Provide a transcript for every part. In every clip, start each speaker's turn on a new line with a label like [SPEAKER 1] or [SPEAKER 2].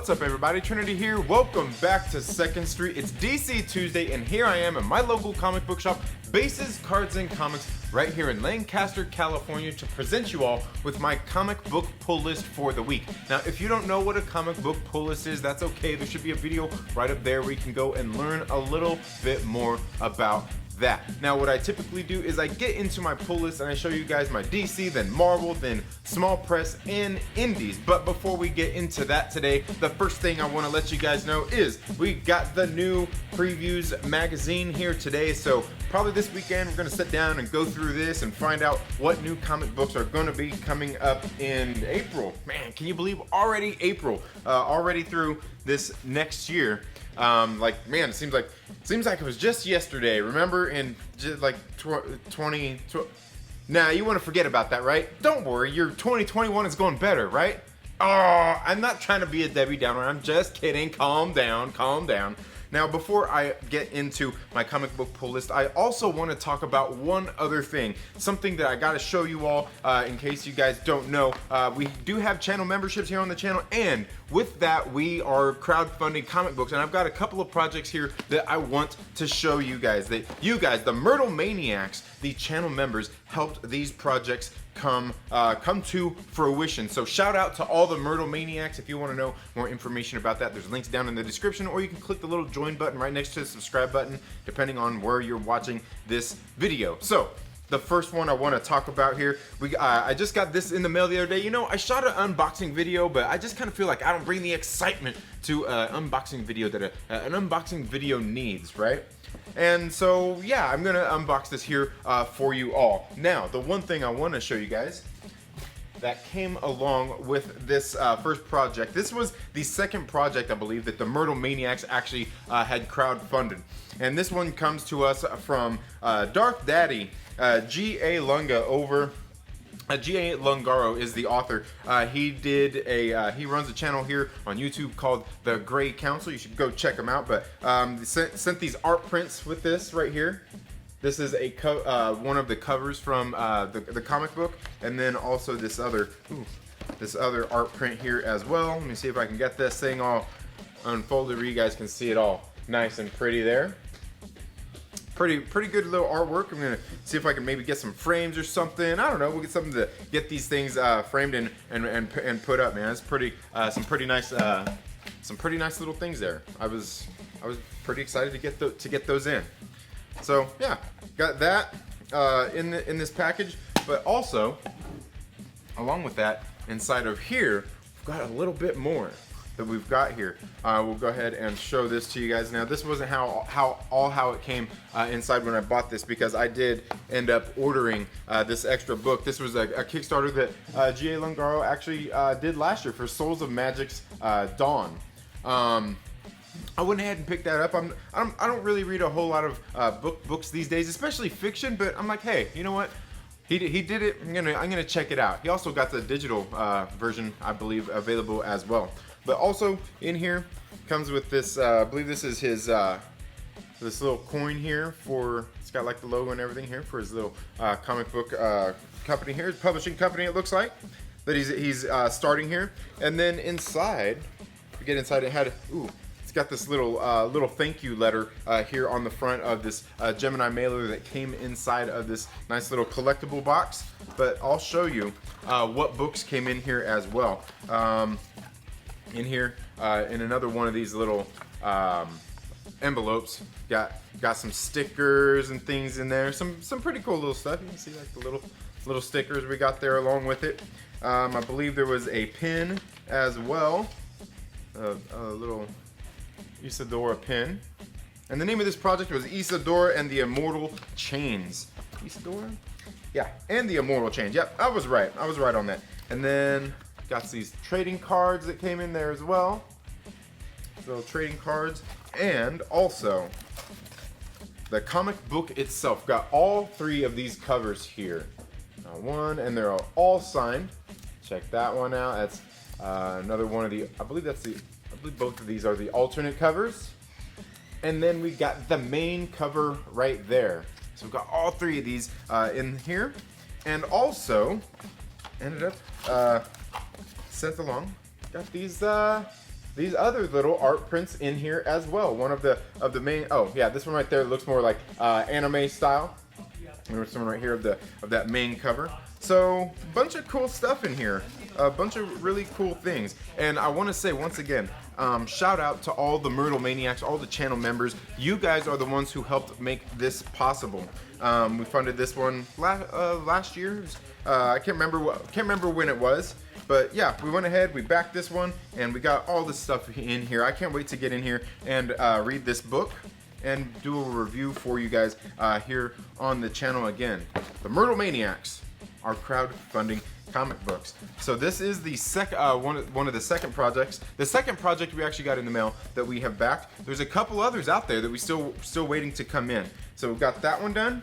[SPEAKER 1] What's up, everybody? Trinity here. Welcome back to 2nd Street. It's DC Tuesday, and here I am at my local comic book shop, Bases, Cards, and Comics, right here in Lancaster, California, to present you all with my comic book pull list for the week. Now, if you don't know what a comic book pull list is, that's okay. There should be a video right up there where you can go and learn a little bit more about that. Now, what I typically do is I get into my pull list and I show you guys my DC, then Marvel, then small press, and indies. But before we get into that today, the first thing I want to let you guys know is we got the new Previews magazine here today. So probably this weekend we're going to sit down and go through this and find out what new comic books are going to be coming up in April. Man, can you believe already April? Already through this next year. Man, it seems like it was just yesterday. Remember in just like 20. Nah, you want to forget about that, right? Don't worry, your 2021 is going better, right? Oh, I'm not trying to be a Debbie Downer. I'm just kidding. Calm down, calm down. Now, before I get into my comic book pull list, I also want to talk about one other thing. Something that I got to show you all in case you guys don't know. We do have channel memberships here on the channel, and with that, we are crowdfunding comic books. And I've got a couple of projects here that I want to show you guys. That you guys, the Myrtle Maniacs, the channel members, helped these projects come to fruition. So shout out to all the Myrtle Maniacs. If you want to know more information about that, there's links down in the description, or you can click the little join button right next to the subscribe button, depending on where you're watching this video. So the first one I want to talk about here, I just got this in the mail the other day. You know, I shot an unboxing video, but I just kind of feel like I don't bring the excitement to an unboxing video that an unboxing video needs, right? And so, yeah, I'm gonna unbox this here for you all. Now, the one thing I want to show you guys that came along with this first project. This was the second project, I believe, that the Myrtle Maniacs actually had crowdfunded. And this one comes to us from Dark Daddy, G.A. Lunga over. G.A. Lungaro is the author. He runs a channel here on YouTube called The Gray Council. You should go check him out. But sent these art prints with this right here. This is one of the covers from the comic book, and then also this other art print here as well. Let me see if I can get this thing all unfolded where you guys can see it all nice and pretty there. Pretty good little artwork. I'm gonna see if I can maybe get some frames or something. I don't know. We'll get something to get these things framed and put up, man. It's some pretty nice little things there. I was pretty excited to get those in. So yeah, got that in this package. But also, along with that, inside of here, we've got a little bit more that we've got here. We'll go ahead and show this to you guys. Now, this wasn't how it came inside when I bought this, because I did end up ordering this extra book. This was a Kickstarter that G.A. Lungaro actually did last year for Souls of Magic's Dawn. I went ahead and picked that up. I don't really read a whole lot of books these days, especially fiction. But I'm like, hey, you know what? He did it. I'm gonna check it out. He also got the digital version, I believe, available as well. But also in here comes with this. I believe this is his this little coin here for. It's got like the logo and everything here for his little comic book company here, his publishing company. It looks like that he's starting here. And then inside, if we get inside, it had it's got this little thank you letter here on the front of this Gemini mailer that came inside of this nice little collectible box. But I'll show you what books came in here as well. In here, in another one of these little envelopes, got some stickers and things in there. Some pretty cool little stuff. You can see like the little stickers we got there along with it. I believe there was a pin as well, a little Isadora pin. And the name of this project was Isadora and the Immortal Chains. Isadora? Yeah, and the Immortal Chains. Yep, I was right on that. And then got these trading cards that came in there as well. Little trading cards. And also, the comic book itself got all three of these covers here. One, and they're all signed. Check that one out. That's another one of the, I believe both of these are the alternate covers. And then we got the main cover right there. So we've got all three of these in here. And also, ended up sent along, got these these other little art prints in here as well. One of the main, oh yeah, this one right there looks more like anime style. There's someone right here of that main cover. So a bunch of cool stuff in here, a bunch of really cool things. And I want to say once again, shout out to all the Myrtle Maniacs, all the channel members. You guys are the ones who helped make this possible. We funded this one last year. I can't remember when it was. But yeah, we went ahead, we backed this one, and we got all this stuff in here. I can't wait to get in here and read this book and do a review for you guys here on the channel again. The Myrtle Maniacs are crowdfunding comic books. So this is the one of the second projects. The second project we actually got in the mail that we have backed. There's a couple others out there that we still waiting to come in. So we've got that one done.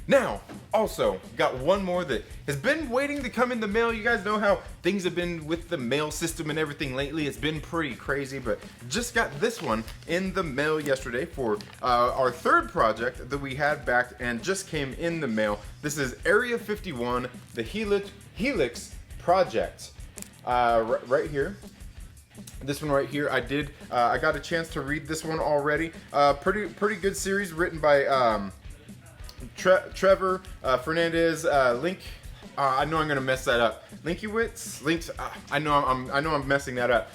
[SPEAKER 1] Now, also, got one more that has been waiting to come in the mail. You guys know how things have been with the mail system and everything lately. It's been pretty crazy, but just got this one in the mail yesterday for our third project that we had backed and just came in the mail. This is Area 51, the Helix Project. Right here. This one right here, I got a chance to read this one already. Pretty good series written by Trevor Fernandez, I know I'm gonna mess that up. I know I'm messing that up.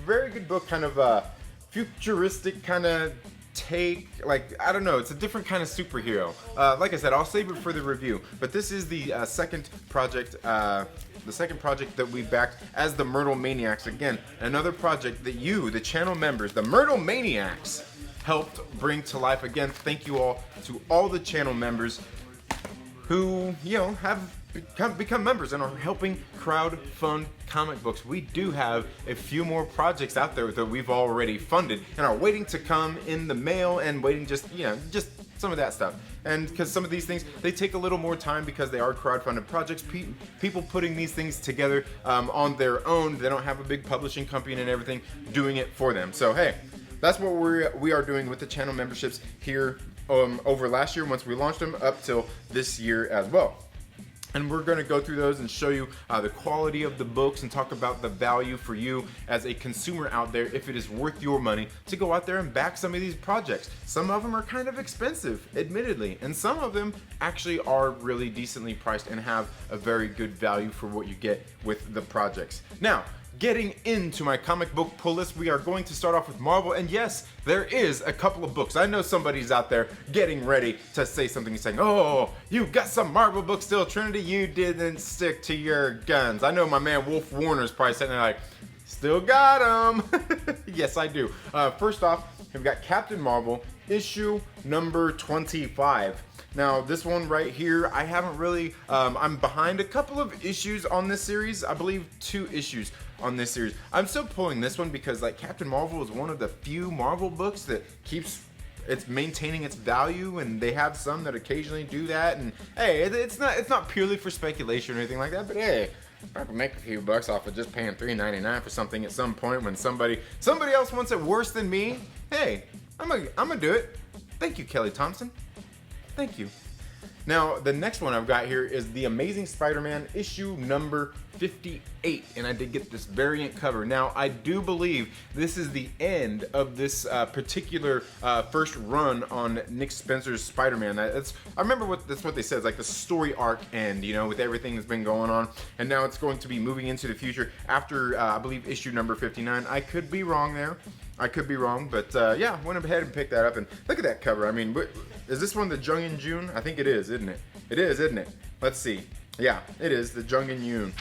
[SPEAKER 1] Very good book, kind of futuristic kind of take, like, I don't know, it's a different kind of superhero. Like I said, I'll save it for the review. But this is the second project. The second project that we backed as the Myrtle Maniacs. Again, another project that you, the channel members, the Myrtle Maniacs, helped bring to life. Again, thank you all to all the channel members who, you know, have become members and are helping crowdfund comic books. We do have a few more projects out there that we've already funded and are waiting to come in the mail and waiting just some of that stuff. And because some of these things, they take a little more time because they are crowdfunded projects. People putting these things together on their own. They don't have a big publishing company and everything doing it for them. So hey, that's what we are doing with the channel memberships here over last year once we launched them up till this year as well. And we're going to go through those and show you the quality of the books and talk about the value for you as a consumer out there, if it is worth your money to go out there and back some of these projects. Some of them are kind of expensive, admittedly, and some of them actually are really decently priced and have a very good value for what you get with the projects. Now, getting into my comic book pull list, we are going to start off with Marvel, and yes, there is a couple of books. I know somebody's out there getting ready to say something, saying, oh, you got some Marvel books still, Trinity, you didn't stick to your guns. I know my man Wolf Warner's probably sitting there like, still got them. Yes, I do. First off, we've got Captain Marvel, issue number 25. Now, this one right here, I haven't really, I'm behind a couple of issues on this series. I believe 2 issues on this series. I'm still pulling this one because, like, Captain Marvel is one of the few Marvel books that keeps it's maintaining its value, and they have some that occasionally do that. And hey, it's not purely for speculation or anything like that, but hey, if I can make a few bucks off of just paying $3.99 for something at some point when somebody else wants it worse than me, hey, I'm gonna do it. Thank you, Kelly Thompson. Thank you. Now, the next one I've got here is The Amazing Spider-Man issue number 58, and I did get this variant cover. Now, I do believe this is the end of this particular first run on Nick Spencer's Spider-Man. I remember that's what they said. It's like the story arc end, you know, with everything that's been going on, and now it's going to be moving into the future after, I believe, issue number 59. I could be wrong there. I could be wrong, but yeah, went ahead and picked that up, and look at that cover. I mean, is this one the Jung in June? I think it is, isn't it? It is, isn't it? Let's see. Yeah, it is the Jung in Yoon.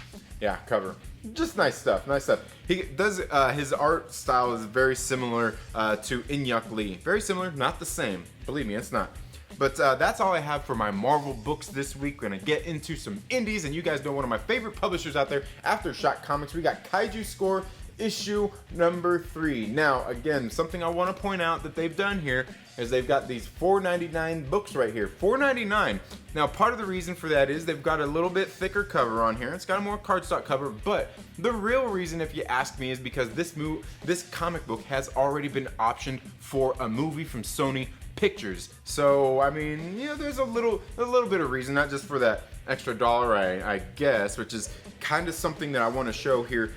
[SPEAKER 1] Yeah, cover. Just nice stuff, nice stuff. He does, his art style is very similar to Inyuk Lee. Very similar, not the same. Believe me, it's not. But that's all I have for my Marvel books this week. We're going to get into some indies, and you guys know one of my favorite publishers out there, Aftershock Comics. We got Kaiju Score issue number 3. Now, again, something I want to point out that they've done here is they've got these $4.99 books right here. $4.99. Now, part of the reason for that is they've got a little bit thicker cover on here. It's got a more cardstock cover, but the real reason, if you ask me, is because this comic book has already been optioned for a movie from Sony Pictures. So, I mean, yeah, there's a little bit of reason, not just for that extra dollar, I guess, which is kind of something that I want to show here.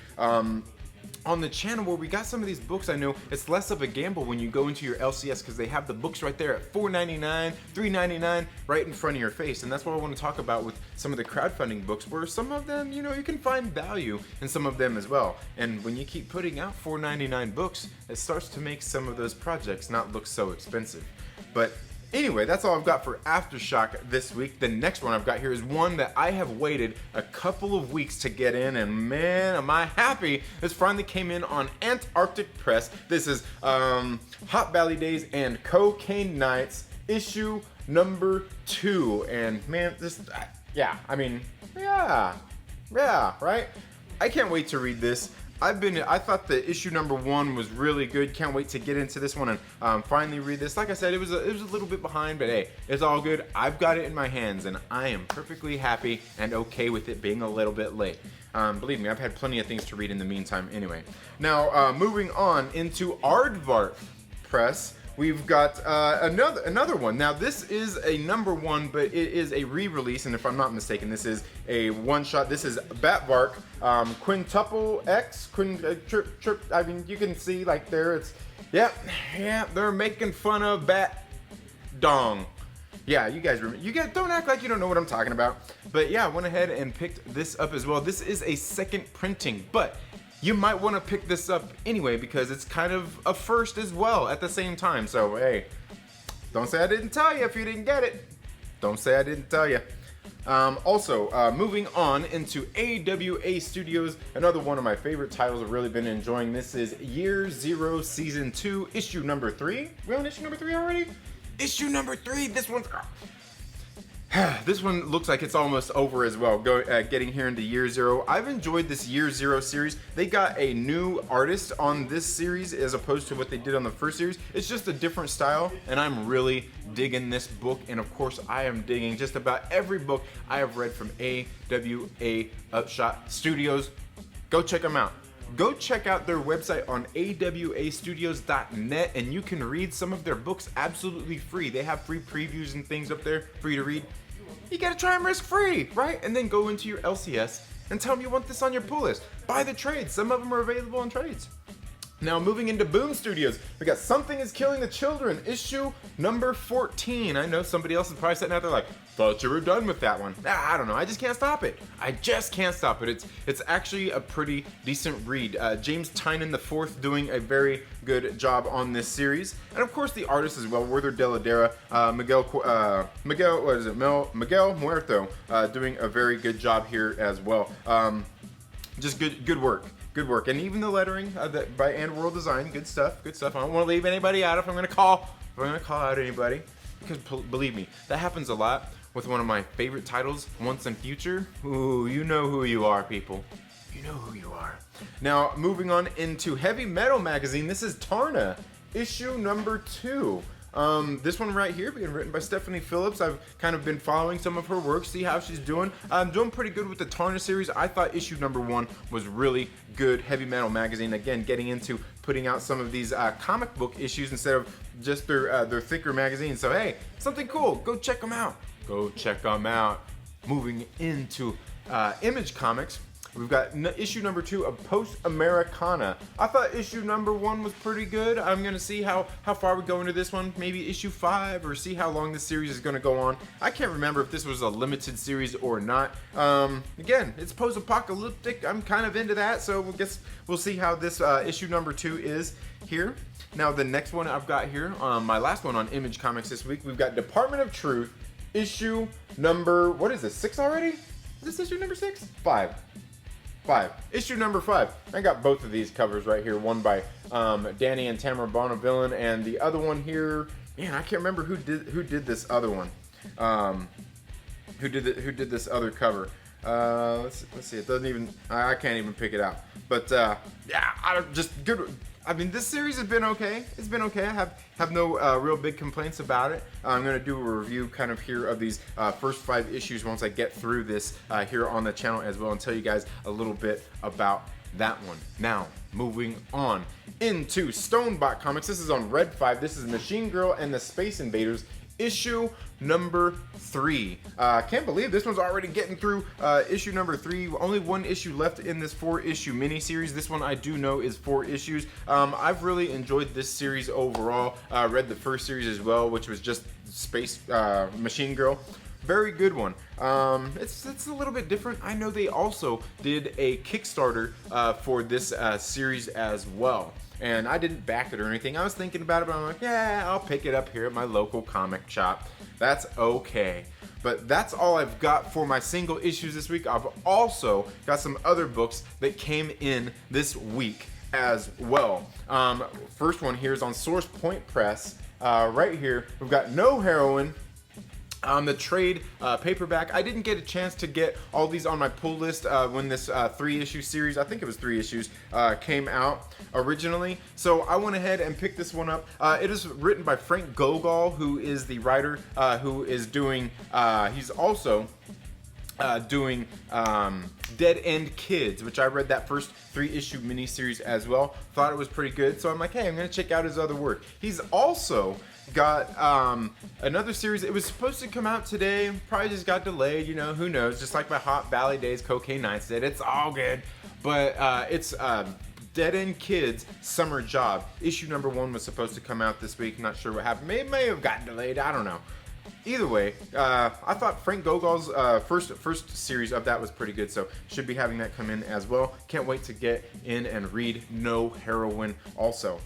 [SPEAKER 1] on the channel where we got some of these books. I know it's less of a gamble when you go into your LCS because they have the books right there at $4.99, $3.99 right in front of your face. And that's what I want to talk about with some of the crowdfunding books, where some of them, you know, you can find value in some of them as well. And when you keep putting out $4.99 books, it starts to make some of those projects not look so expensive. But anyway, that's all I've got for Aftershock this week. The next one I've got here is one that I have waited a couple of weeks to get in, and man, am I happy. This finally came in on Antarctic Press. This is Hot Valley Days and Cocaine Nights, issue number 2. And man, this, yeah, right? I can't wait to read this. I thought the issue number 1 was really good. Can't wait to get into this one and finally read this. Like I said, it was a little bit behind, but hey, it's all good. I've got it in my hands, and I am perfectly happy and okay with it being a little bit late. Believe me, I've had plenty of things to read in the meantime anyway. Now, moving on into Aardvark Press. We've got another one. Now, this is a number 1, but it is a re-release, and if I'm not mistaken, this is a one-shot. This is Batvark, Quintuple X, trip. I mean, you can see like there, it's, yeah, they're making fun of Bat Dong. Yeah, you guys don't act like you don't know what I'm talking about. But yeah, I went ahead and picked this up as well. This is a second printing, but you might want to pick this up anyway because it's kind of a first as well at the same time. So hey, don't say I didn't tell you if you didn't get it. Don't say I didn't tell you. Also, moving on into AWA Studios, another one of my favorite titles I've really been enjoying. This is Year Zero Season 2, issue number 3. We're on issue number 3 already? Issue number 3, this one's... This one looks like it's almost over as well, getting here into Year Zero. I've enjoyed this Year Zero series. They got a new artist on this series as opposed to what they did on the first series. It's just a different style, and I'm really digging this book. And of course, I am digging just about every book I have read from AWA Upshot Studios. Go check them out. Go check out their website on awastudios.net, and you can read some of their books absolutely free. They have free previews and things up there for you to read. You gotta try them risk free, right? And then go into your LCS and tell them you want this on your pull list. Buy the trades. Some of them are available on trades. Now, moving into Boom Studios, we got Something is Killing the Children, issue number 14. I know somebody else is probably sitting out there like, thought you were done with that one. I don't know, I just can't stop it. I just can't stop it. It's actually a pretty decent read. James Tynan IV doing a very good job on this series. And of course the artists as well, Werther Deladera, Miguel Muerto, doing a very good job here as well. Just good work. Good work. And even the lettering by And World Design, good stuff, good stuff. I don't want to leave anybody out if I'm gonna call out anybody, because believe me, that happens a lot with one of my favorite titles, Once and Future. Ooh, you know who you are, people. You know who you are. Now, moving on into Heavy Metal Magazine, this is Tarna, issue number 2. This one right here being written by Stephanie Phillips. I've kind of been following some of her work, see how she's doing. I'm doing pretty good with the Tarna series. I thought issue number 1 was really good. Heavy Metal Magazine, again, getting into putting out some of these comic book issues instead of just their thicker magazines. So hey, something cool. Go check them out. Go check them out. Moving into Image Comics. We've got issue number 2 of Post Americana. I thought issue number 1 was pretty good. I'm gonna see how far we go into this one. Maybe issue 5, or see how long this series is gonna go on. I can't remember if this was a limited series or not. Again, it's post-apocalyptic. I'm kind of into that, so I guess we'll see how this issue number 2 is here. Now the next one I've got here, my last one on Image Comics this week, we've got Department of Truth, issue number, what is this, 6 already? Is this issue number 6? 5. Issue number 5. I got both of these covers right here. One by Danny and Tamara Bonneville, and the other one here, man, I can't remember who did this other one. Who did this other cover? Let's see. It doesn't even. I can't even pick it out. But yeah, just good. I mean, this series has been okay. It's been okay. I have no real big complaints about it. I'm going to do a review kind of here of these first 5 issues once I get through this here on the channel as well, and tell you guys a little bit about that one. Now, moving on into Stonebot Comics. This is on Red 5. This is Machine Girl and the Space Invaders, issue number 3. Can't believe this one's already getting through issue number 3. Only one issue left in this 4-issue miniseries. This one I do know is 4 issues. I've really enjoyed this series overall. Read the first series as well, which was just Space Machine Girl. Very good one. It's a little bit different. I know they also did a Kickstarter for this series as well. And I didn't back it or anything. I was thinking about it, but I'm like, yeah, I'll pick it up here at my local comic shop. That's okay. But that's all I've got for my single issues this week. I've also got some other books that came in this week as well. First one here is on Source Point Press. Right here, we've got No Heroine. The trade paperback. I didn't get a chance to get all these on my pull list when this 3-issue series, I think it was 3 issues, came out originally. So I went ahead and picked this one up. It is written by Frank Gogol, who is the writer who is doing, he's also doing Dead End Kids, which I read that first 3-issue miniseries as well. Thought it was pretty good. So I'm like, hey, I'm going to check out his other work. He's also got another series. It was supposed to come out today, probably just got delayed, you know, who knows, just like my Hot Valley Days Cocaine Nights did. It's all good, but it's Dead End Kids Summer Job. Issue number 1 was supposed to come out this week. Not sure what happened. May have gotten delayed, I don't know. Either way, I thought Frank Gogol's first series of that was pretty good, so should be having that come in as well. Can't wait to get in and read No Heroine also.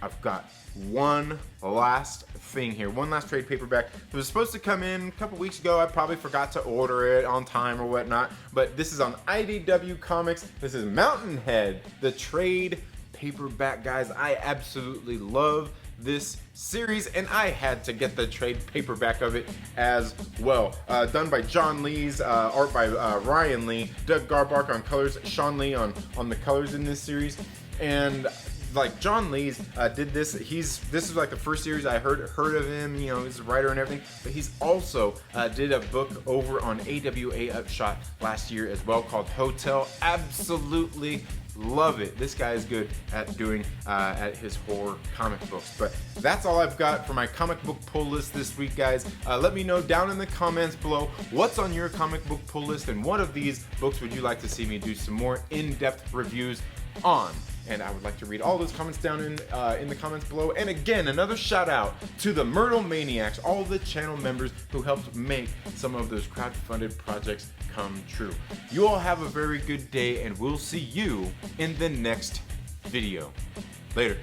[SPEAKER 1] I've got one last thing here, one last trade paperback. It was supposed to come in a couple weeks ago. I probably forgot to order it on time or whatnot, but this is on AWA Comics. This is Mountainhead, the trade paperback, guys. I absolutely love this series, and I had to get the trade paperback of it as well. Done by John Lees, art by Ryan Lee, Doug Garbark on colors, Sean Lee on the colors in this series. And like John Lees did this. This is like the first series I heard of him. You know, he's a writer and everything. But he's also did a book over on AWA Upshot last year as well called Hotel. Absolutely love it. This guy is good at doing at his horror comic books. But that's all I've got for my comic book pull list this week, guys. Let me know down in the comments below what's on your comic book pull list and what of these books would you like to see me do some more in-depth reviews on. And I would like to read all those comments down in the comments below. And again, another shout out to the Myrtle Maniacs, all the channel members who helped make some of those crowdfunded projects come true. You all have a very good day, and we'll see you in the next video. Later.